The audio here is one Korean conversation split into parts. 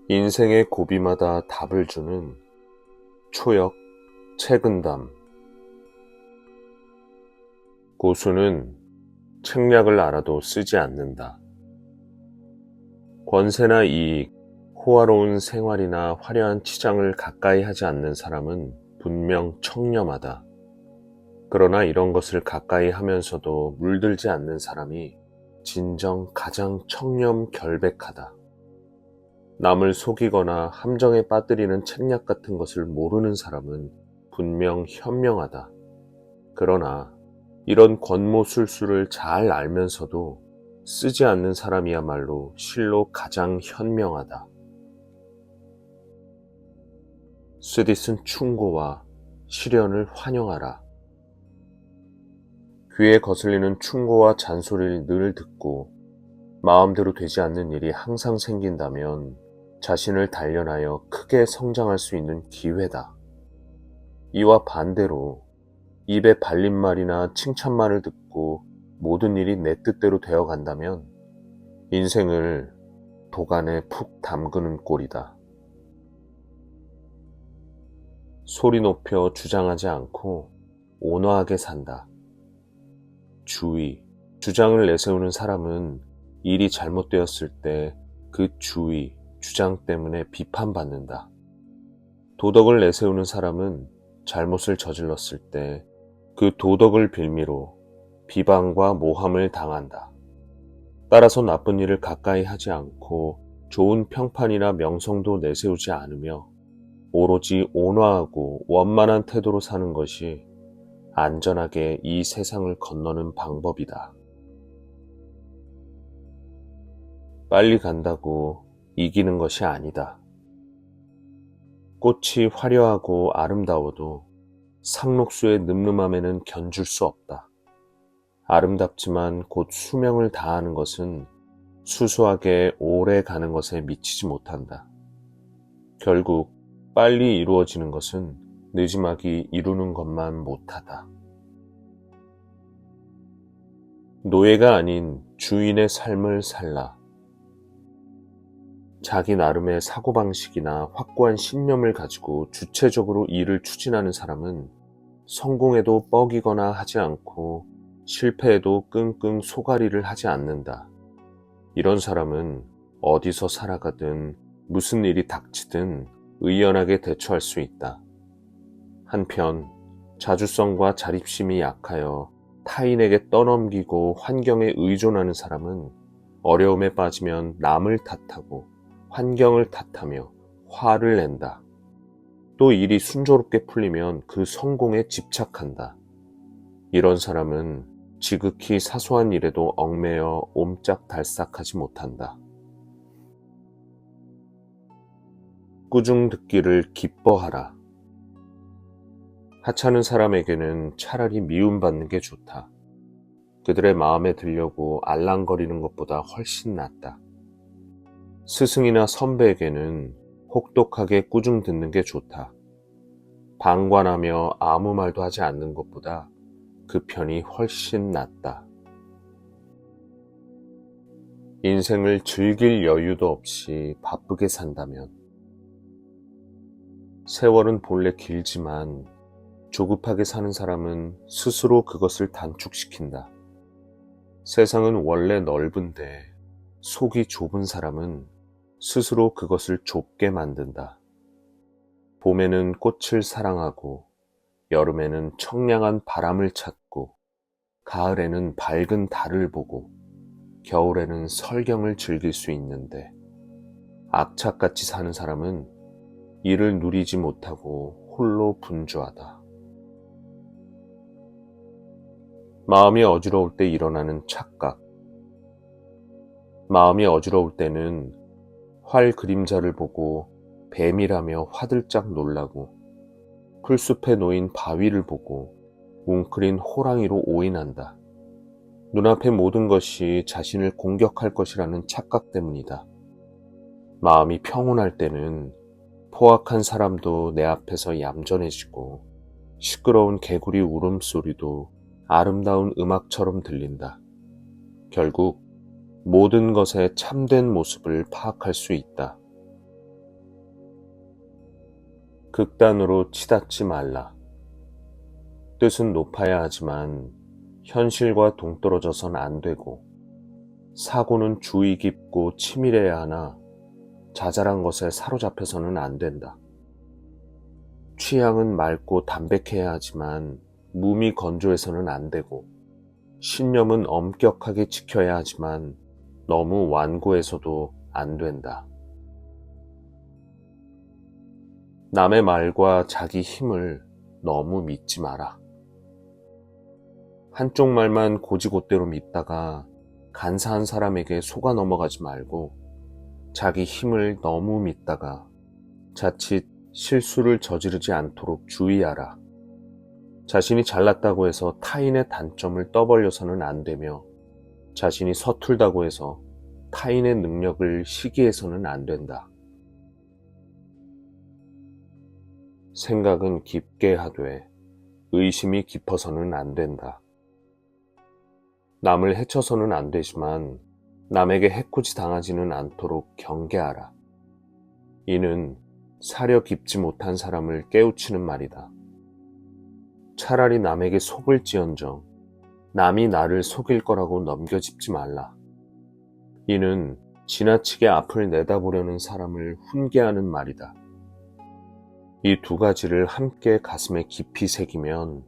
인생의 고비마다 답을 주는 초역, 책은담. 고수는 책략을 알아도 쓰지 않는다. 권세나 이익, 호화로운 생활이나 화려한 치장을 가까이 하지 않는 사람은 분명 청렴하다. 그러나 이런 것을 가까이 하면서도 물들지 않는 사람이 진정 가장 청렴 결백하다. 남을 속이거나 함정에 빠뜨리는 책략 같은 것을 모르는 사람은 분명 현명하다. 그러나 이런 권모술수를 잘 알면서도 쓰지 않는 사람이야말로 실로 가장 현명하다. 스딧은 충고와 시련을 환영하라. 귀에 거슬리는 충고와 잔소리를 늘 듣고 마음대로 되지 않는 일이 항상 생긴다면 자신을 단련하여 크게 성장할 수 있는 기회다. 이와 반대로 입에 발린말이나 칭찬말을 듣고 모든 일이 내 뜻대로 되어 간다면 인생을 도간에 푹 담그는 꼴이다. 소리 높여 주장하지 않고 온화하게 산다. 주의, 주장을 내세우는 사람은 일이 잘못되었을 때 그 주의, 주장 때문에 비판받는다. 도덕을 내세우는 사람은 잘못을 저질렀을 때 그 도덕을 빌미로 비방과 모함을 당한다. 따라서 나쁜 일을 가까이 하지 않고 좋은 평판이나 명성도 내세우지 않으며 오로지 온화하고 원만한 태도로 사는 것이 안전하게 이 세상을 건너는 방법이다. 빨리 간다고 이기는 것이 아니다. 꽃이 화려하고 아름다워도 상록수의 늠름함에는 견줄 수 없다. 아름답지만 곧 수명을 다하는 것은 수수하게 오래 가는 것에 미치지 못한다. 결국 빨리 이루어지는 것은 느지막이 이루는 것만 못하다. 노예가 아닌 주인의 삶을 살라. 자기 나름의 사고방식이나 확고한 신념을 가지고 주체적으로 일을 추진하는 사람은 성공에도 뻐기거나 하지 않고 실패에도 끙끙 소가리를 하지 않는다. 이런 사람은 어디서 살아가든 무슨 일이 닥치든 의연하게 대처할 수 있다. 한편 자주성과 자립심이 약하여 타인에게 떠넘기고 환경에 의존하는 사람은 어려움에 빠지면 남을 탓하고 환경을 탓하며 화를 낸다. 또 일이 순조롭게 풀리면 그 성공에 집착한다. 이런 사람은 지극히 사소한 일에도 얽매여 옴짝달싹하지 못한다. 꾸중 듣기를 기뻐하라. 하찮은 사람에게는 차라리 미움받는 게 좋다. 그들의 마음에 들려고 알랑거리는 것보다 훨씬 낫다. 스승이나 선배에게는 혹독하게 꾸중 듣는 게 좋다. 방관하며 아무 말도 하지 않는 것보다 그 편이 훨씬 낫다. 인생을 즐길 여유도 없이 바쁘게 산다면 세월은 본래 길지만 조급하게 사는 사람은 스스로 그것을 단축시킨다. 세상은 원래 넓은데 속이 좁은 사람은 스스로 그것을 좁게 만든다. 봄에는 꽃을 사랑하고 여름에는 청량한 바람을 찾고 가을에는 밝은 달을 보고 겨울에는 설경을 즐길 수 있는데 악착같이 사는 사람은 이를 누리지 못하고 홀로 분주하다. 마음이 어지러울 때 일어나는 착각. 마음이 어지러울 때는 활 그림자를 보고 뱀이라며 화들짝 놀라고 풀숲에 놓인 바위를 보고 웅크린 호랑이로 오인한다. 눈앞의 모든 것이 자신을 공격할 것이라는 착각 때문이다. 마음이 평온할 때는 포악한 사람도 내 앞에서 얌전해지고 시끄러운 개구리 울음소리도 아름다운 음악처럼 들린다. 결국 모든 것의 참된 모습을 파악할 수 있다. 극단으로 치닫지 말라. 뜻은 높아야 하지만 현실과 동떨어져선 안 되고, 사고는 주의 깊고 치밀해야 하나 자잘한 것에 사로잡혀서는 안 된다. 취향은 맑고 담백해야 하지만 몸이 건조해서는 안 되고, 신념은 엄격하게 지켜야 하지만 너무 완고해서도 안 된다. 남의 말과 자기 힘을 너무 믿지 마라. 한쪽 말만 고지곳대로 믿다가 간사한 사람에게 속아 넘어가지 말고, 자기 힘을 너무 믿다가 자칫 실수를 저지르지 않도록 주의하라. 자신이 잘났다고 해서 타인의 단점을 떠벌려서는 안 되며, 자신이 서툴다고 해서 타인의 능력을 시기해서는 안 된다. 생각은 깊게 하되 의심이 깊어서는 안 된다. 남을 해쳐서는 안 되지만 남에게 해코지 당하지는 않도록 경계하라. 이는 사려 깊지 못한 사람을 깨우치는 말이다. 차라리 남에게 속을지언정 남이 나를 속일 거라고 넘겨짚지 말라. 이는 지나치게 앞을 내다보려는 사람을 훈계하는 말이다. 이 두 가지를 함께 가슴에 깊이 새기면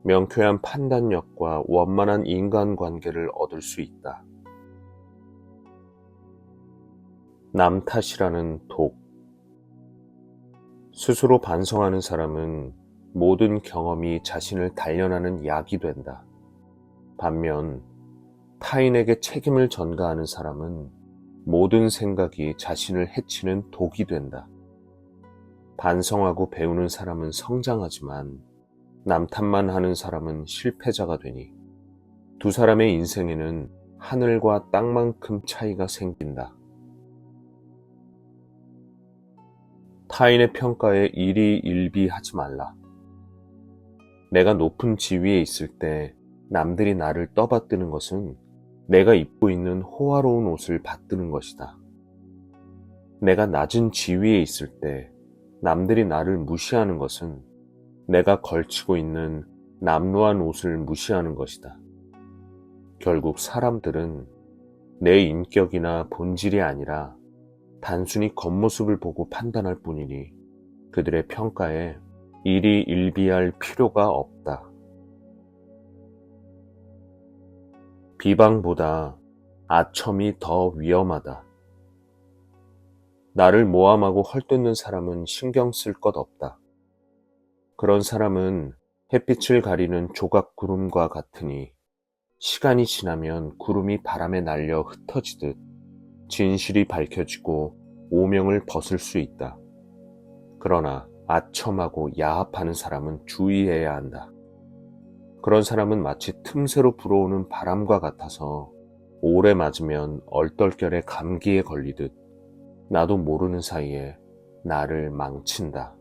명쾌한 판단력과 원만한 인간관계를 얻을 수 있다. 남 탓이라는 독. 스스로 반성하는 사람은 모든 경험이 자신을 단련하는 약이 된다. 반면 타인에게 책임을 전가하는 사람은 모든 생각이 자신을 해치는 독이 된다. 반성하고 배우는 사람은 성장하지만 남 탓만 하는 사람은 실패자가 되니, 두 사람의 인생에는 하늘과 땅만큼 차이가 생긴다. 타인의 평가에 일희일비하지 말라. 내가 높은 지위에 있을 때 남들이 나를 떠받드는 것은 내가 입고 있는 호화로운 옷을 받드는 것이다. 내가 낮은 지위에 있을 때 남들이 나를 무시하는 것은 내가 걸치고 있는 남루한 옷을 무시하는 것이다. 결국 사람들은 내 인격이나 본질이 아니라 단순히 겉모습을 보고 판단할 뿐이니 그들의 평가에 일희일비할 필요가 없다. 비방보다 아첨이 더 위험하다. 나를 모함하고 헐뜯는 사람은 신경 쓸 것 없다. 그런 사람은 햇빛을 가리는 조각 구름과 같으니 시간이 지나면 구름이 바람에 날려 흩어지듯 진실이 밝혀지고 오명을 벗을 수 있다. 그러나 아첨하고 야합하는 사람은 주의해야 한다. 그런 사람은 마치 틈새로 불어오는 바람과 같아서 오래 맞으면 얼떨결에 감기에 걸리듯 나도 모르는 사이에 나를 망친다.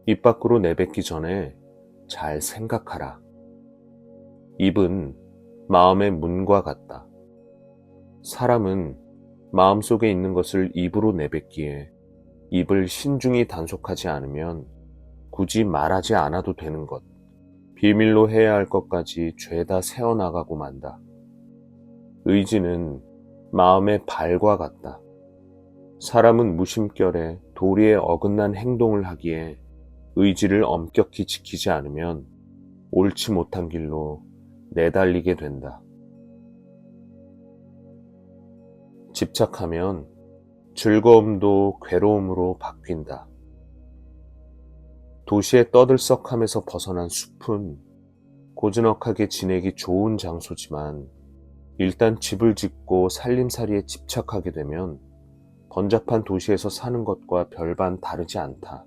입 밖으로 내뱉기 전에 잘 생각하라. 입은 마음의 문과 같다. 사람은 마음속에 있는 것을 입으로 내뱉기에 입을 신중히 단속하지 않으면 굳이 말하지 않아도 되는 것, 비밀로 해야 할 것까지 죄다 새어나가고 만다. 의지는 마음의 발과 같다. 사람은 무심결에 도리에 어긋난 행동을 하기에 의지를 엄격히 지키지 않으면 옳지 못한 길로 내달리게 된다. 집착하면 즐거움도 괴로움으로 바뀐다. 도시의 떠들썩함에서 벗어난 숲은 고즈넉하게 지내기 좋은 장소지만 일단 집을 짓고 살림살이에 집착하게 되면 번잡한 도시에서 사는 것과 별반 다르지 않다.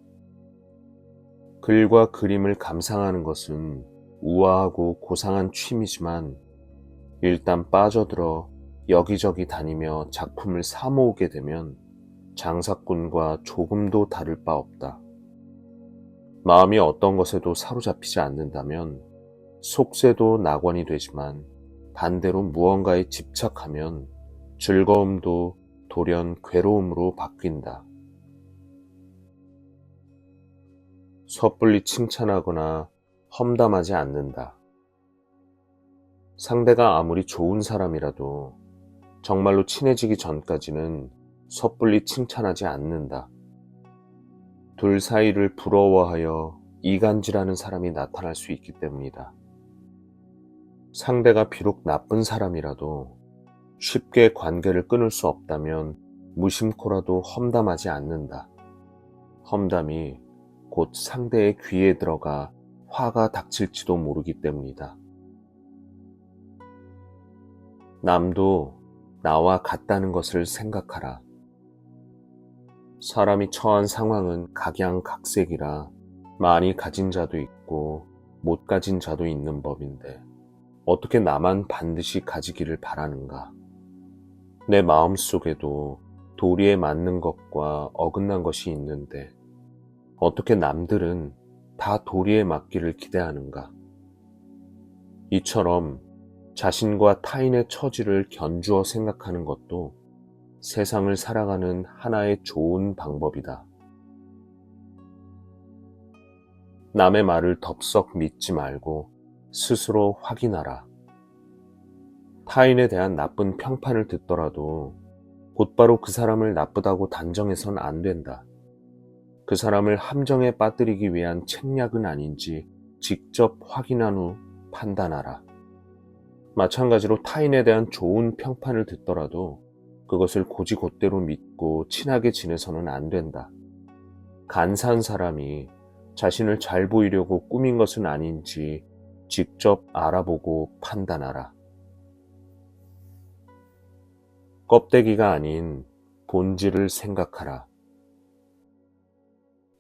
글과 그림을 감상하는 것은 우아하고 고상한 취미지만 일단 빠져들어 여기저기 다니며 작품을 사모으게 되면 장사꾼과 조금도 다를 바 없다. 마음이 어떤 것에도 사로잡히지 않는다면 속세도 낙원이 되지만 반대로 무언가에 집착하면 즐거움도 돌연 괴로움으로 바뀐다. 섣불리 칭찬하거나 험담하지 않는다. 상대가 아무리 좋은 사람이라도 정말로 친해지기 전까지는 섣불리 칭찬하지 않는다. 둘 사이를 부러워하여 이간질하는 사람이 나타날 수 있기 때문이다. 상대가 비록 나쁜 사람이라도 쉽게 관계를 끊을 수 없다면 무심코라도 험담하지 않는다. 험담이 곧 상대의 귀에 들어가 화가 닥칠지도 모르기 때문이다. 남도 나와 같다는 것을 생각하라. 사람이 처한 상황은 각양각색이라 많이 가진 자도 있고 못 가진 자도 있는 법인데 어떻게 나만 반드시 가지기를 바라는가? 내 마음속에도 도리에 맞는 것과 어긋난 것이 있는데 어떻게 남들은 다 도리에 맞기를 기대하는가? 이처럼 자신과 타인의 처지를 견주어 생각하는 것도 세상을 살아가는 하나의 좋은 방법이다. 남의 말을 덥석 믿지 말고 스스로 확인하라. 타인에 대한 나쁜 평판을 듣더라도 곧바로 그 사람을 나쁘다고 단정해선 안 된다. 그 사람을 함정에 빠뜨리기 위한 책략은 아닌지 직접 확인한 후 판단하라. 마찬가지로 타인에 대한 좋은 평판을 듣더라도 그것을 곧이곧대로 믿고 친하게 지내서는 안 된다. 간사한 사람이 자신을 잘 보이려고 꾸민 것은 아닌지 직접 알아보고 판단하라. 껍데기가 아닌 본질을 생각하라.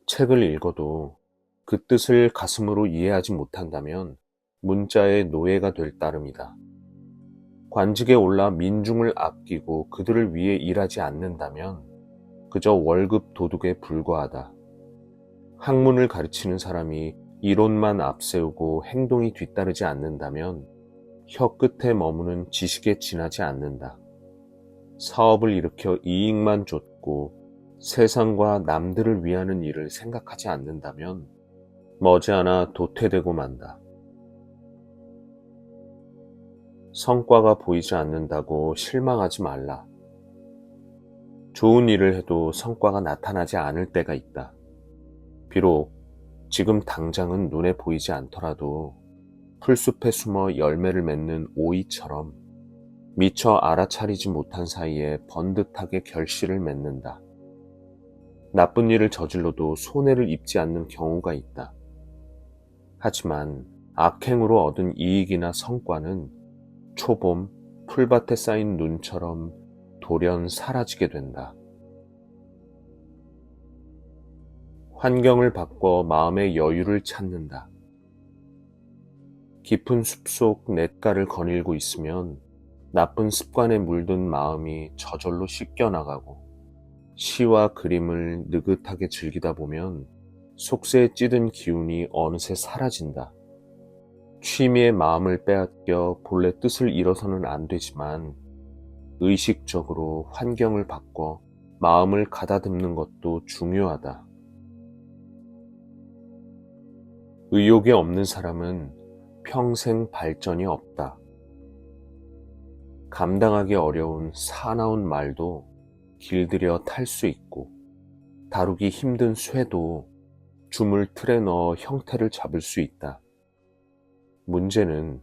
책을 읽어도 그 뜻을 가슴으로 이해하지 못한다면 문자의 노예가 될 따름이다. 관직에 올라 민중을 아끼고 그들을 위해 일하지 않는다면 그저 월급 도둑에 불과하다. 학문을 가르치는 사람이 이론만 앞세우고 행동이 뒤따르지 않는다면 혀 끝에 머무는 지식에 지나지 않는다. 사업을 일으켜 이익만 쫓고 세상과 남들을 위하는 일을 생각하지 않는다면 머지않아 도태되고 만다. 성과가 보이지 않는다고 실망하지 말라. 좋은 일을 해도 성과가 나타나지 않을 때가 있다. 비록 지금 당장은 눈에 보이지 않더라도 풀숲에 숨어 열매를 맺는 오이처럼 미처 알아차리지 못한 사이에 번듯하게 결실을 맺는다. 나쁜 일을 저질러도 손해를 입지 않는 경우가 있다. 하지만 악행으로 얻은 이익이나 성과는 초봄 풀밭에 쌓인 눈처럼 돌연 사라지게 된다. 환경을 바꿔 마음의 여유를 찾는다. 깊은 숲속 냇가를 거닐고 있으면 나쁜 습관에 물든 마음이 저절로 씻겨나가고 시와 그림을 느긋하게 즐기다 보면 속세에 찌든 기운이 어느새 사라진다. 취미의 마음을 빼앗겨 본래 뜻을 잃어서는 안 되지만 의식적으로 환경을 바꿔 마음을 가다듬는 것도 중요하다. 의욕이 없는 사람은 평생 발전이 없다. 감당하기 어려운 사나운 말도 길들여 탈 수 있고 다루기 힘든 쇠도 주물 틀에 넣어 형태를 잡을 수 있다. 문제는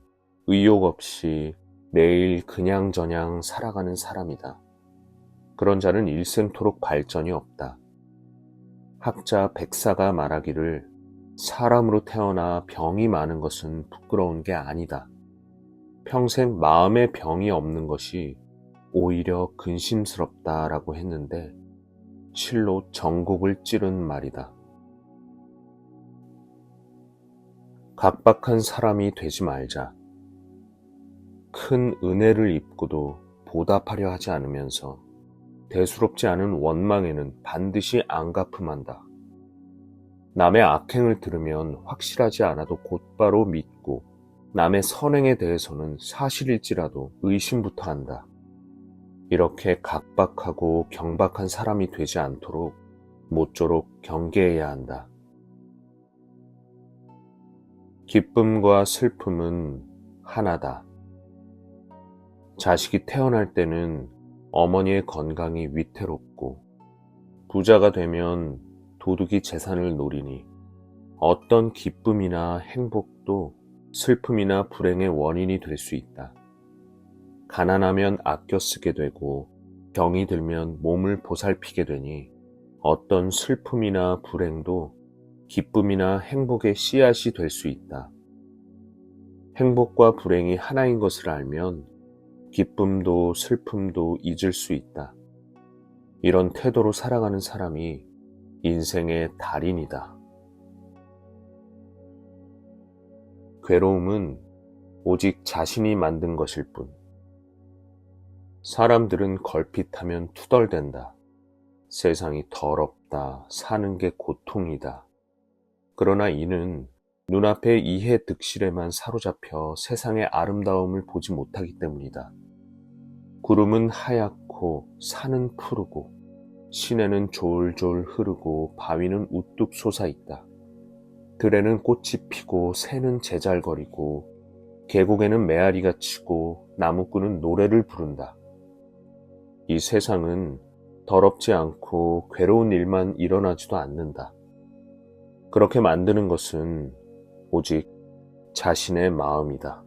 의욕 없이 매일 그냥저냥 살아가는 사람이다. 그런 자는 일생토록 발전이 없다. 학자 백사가 말하기를 사람으로 태어나 병이 많은 것은 부끄러운 게 아니다. 평생 마음의 병이 없는 것이 오히려 근심스럽다라고 했는데 실로 전곡을 찌른 말이다. 각박한 사람이 되지 말자. 큰 은혜를 입고도 보답하려 하지 않으면서 대수롭지 않은 원망에는 반드시 안갚음한다. 남의 악행을 들으면 확실하지 않아도 곧바로 믿고 남의 선행에 대해서는 사실일지라도 의심부터 한다. 이렇게 각박하고 경박한 사람이 되지 않도록 모쪼록 경계해야 한다. 기쁨과 슬픔은 하나다. 자식이 태어날 때는 어머니의 건강이 위태롭고 부자가 되면 도둑이 재산을 노리니 어떤 기쁨이나 행복도 슬픔이나 불행의 원인이 될 수 있다. 가난하면 아껴 쓰게 되고 병이 들면 몸을 보살피게 되니 어떤 슬픔이나 불행도 기쁨이나 행복의 씨앗이 될 수 있다. 행복과 불행이 하나인 것을 알면 기쁨도 슬픔도 잊을 수 있다. 이런 태도로 살아가는 사람이 인생의 달인이다. 괴로움은 오직 자신이 만든 것일 뿐. 사람들은 걸핏하면 투덜댄다. 세상이 더럽다. 사는 게 고통이다. 그러나 이는 눈앞의 이해 득실에만 사로잡혀 세상의 아름다움을 보지 못하기 때문이다. 구름은 하얗고 산은 푸르고 시내는 졸졸 흐르고 바위는 우뚝 솟아있다. 들에는 꽃이 피고 새는 제잘거리고 계곡에는 메아리가 치고 나무꾼은 노래를 부른다. 이 세상은 더럽지 않고 괴로운 일만 일어나지도 않는다. 그렇게 만드는 것은 오직 자신의 마음이다.